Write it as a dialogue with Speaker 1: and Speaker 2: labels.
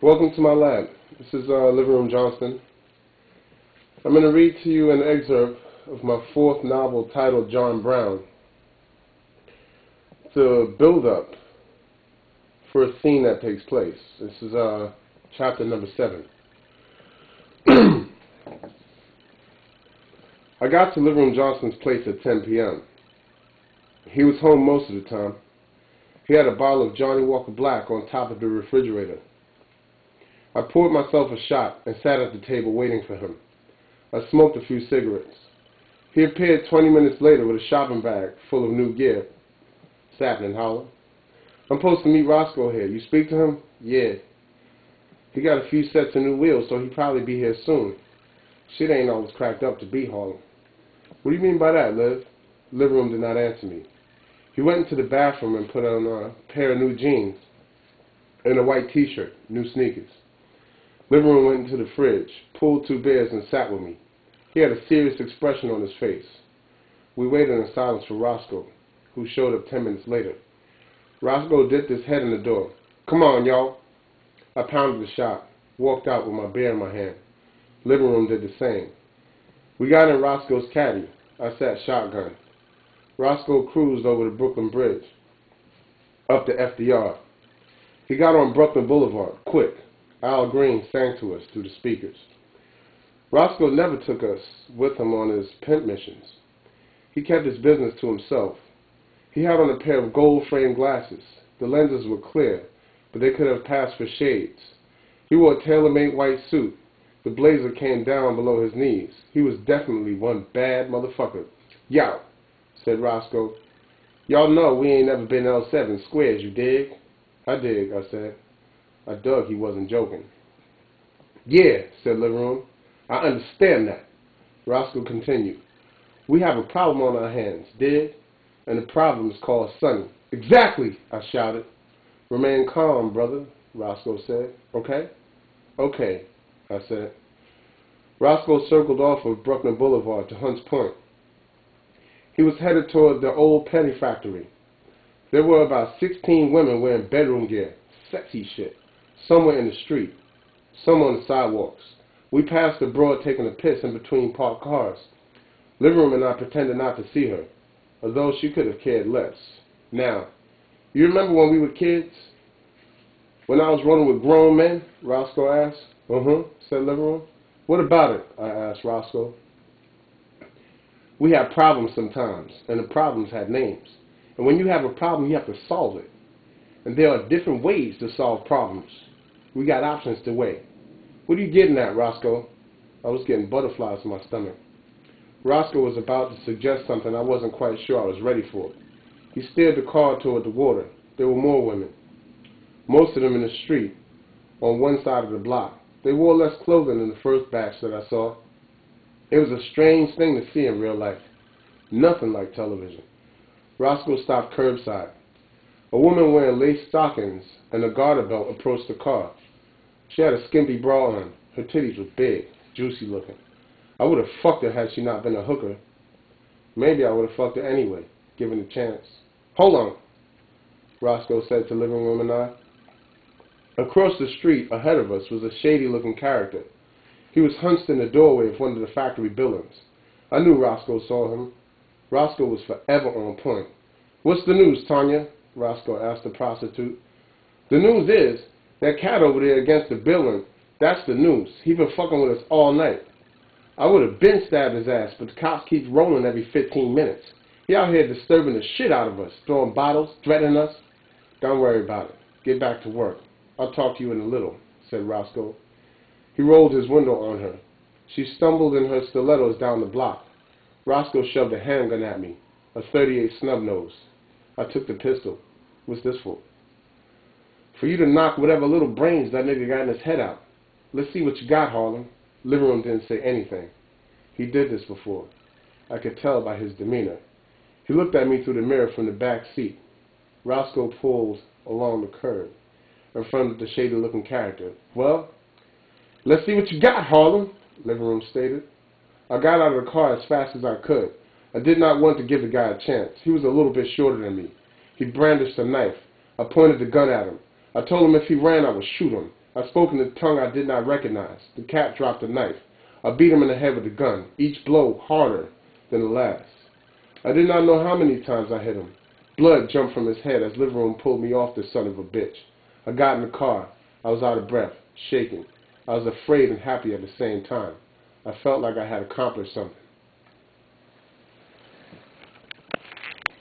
Speaker 1: Welcome to my lab. This is Livingroom Johnston. I'm going to read to you an excerpt of my fourth novel titled John Brown. It's a build-up for a scene that takes place. This is chapter number 7. I got to Livingroom Johnston's place at 10 p.m. He was home most of the time. He had a bottle of Johnny Walker Black on top of the refrigerator. I poured myself a shot and sat at the table waiting for him. I smoked a few cigarettes. He appeared 20 minutes later with a shopping bag full of new gear. Sapling holler. I'm supposed to meet Roscoe here. You speak to him? Yeah. He got a few sets of new wheels, so he'll probably be here soon. Shit ain't always cracked up to be hauling. What do you mean by that, Liv? Livingroom did not answer me. He went into the bathroom and put on a pair of new jeans and a white t-shirt, new sneakers. Livingroom went into the fridge, pulled 2 beers, and sat with me. He had a serious expression on his face. We waited in silence for Roscoe, who showed up 10 minutes later. Roscoe dipped his head in the door. Come on, y'all. I pounded the shot, walked out with my beer in my hand. Livingroom did the same. We got in Roscoe's caddy. I sat shotgun. Roscoe cruised over the Brooklyn Bridge, up to FDR. He got on Brooklyn Boulevard, quick. Al Green sang to us through the speakers. Roscoe never took us with him on his pimp missions. He kept his business to himself. He had on a pair of gold-framed glasses. The lenses were clear, but they could have passed for shades. He wore a tailor-made white suit. The blazer came down below his knees. He was definitely one bad motherfucker. Yow, said Roscoe. Y'all know we ain't never been L7 squares, you dig? I dig, I said. I dug he wasn't joking. Yeah, said Livingroom. I understand that. Roscoe continued. We have a problem on our hands, dig? And the problem is called Sonny. Exactly, I shouted. Remain calm, brother, Roscoe said. Okay? Okay, I said. Roscoe circled off of Brooklyn Boulevard to Hunts Point. He was headed toward the old penny factory. There were about 16 women wearing bedroom gear, sexy shit. Some were in the street, some on the sidewalks. We passed the broad taking a piss in between parked cars. Livingroom and I pretended not to see her, although she could have cared less. Now, you remember when we were kids? When I was rolling with grown men? Roscoe asked. Said Livingroom. What about it? I asked Roscoe. We had problems sometimes, and the problems had names. And when you have a problem, you have to solve it. And there are different ways to solve problems. We got options to weigh. What are you getting at, Roscoe? I was getting butterflies in my stomach. Roscoe was about to suggest something I wasn't quite sure I was ready for. He steered the car toward the water. There were more women. Most of them in the street, on one side of the block. They wore less clothing than the first batch that I saw. It was a strange thing to see in real life. Nothing like television. Roscoe stopped curbside. A woman wearing lace stockings and a garter belt approached the car. She had a skimpy bra on. Her titties were big, juicy looking. I would have fucked her had she not been a hooker. Maybe I would have fucked her anyway, given the chance. Hold on, Roscoe said to Livingroom and I. Across the street, ahead of us, was a shady-looking character. He was hunched in the doorway of one of the factory buildings. I knew Roscoe saw him. Roscoe was forever on point. What's the news, Tanya? Roscoe asked the prostitute. The news is, that cat over there against the building, that's the news. He been fucking with us all night. I would have been stabbed his ass, but the cops keep rolling every 15 minutes. He out here disturbing the shit out of us, throwing bottles, threatening us. Don't worry about it. Get back to work. I'll talk to you in a little, said Roscoe. He rolled his window on her. She stumbled in her stilettos down the block. Roscoe shoved a handgun at me, a .38 snub nose. I took the pistol. What's this for? For you to knock whatever little brains that nigga got in his head out. Let's see what you got, Harlem. Livingroom didn't say anything. He did this before. I could tell by his demeanor. He looked at me through the mirror from the back seat. Roscoe pulled along the curb in front of the shady-looking character. Well, let's see what you got, Harlem, Livingroom stated. I got out of the car as fast as I could. I did not want to give the guy a chance. He was a little bit shorter than me. He brandished a knife. I pointed the gun at him. I told him if he ran, I would shoot him. I spoke in a tongue I did not recognize. The cat dropped a knife. I beat him in the head with the gun, each blow harder than the last. I did not know how many times I hit him. Blood jumped from his head as Livingroom pulled me off the son of a bitch. I got in the car. I was out of breath, shaking. I was afraid and happy at the same time. I felt like I had accomplished something.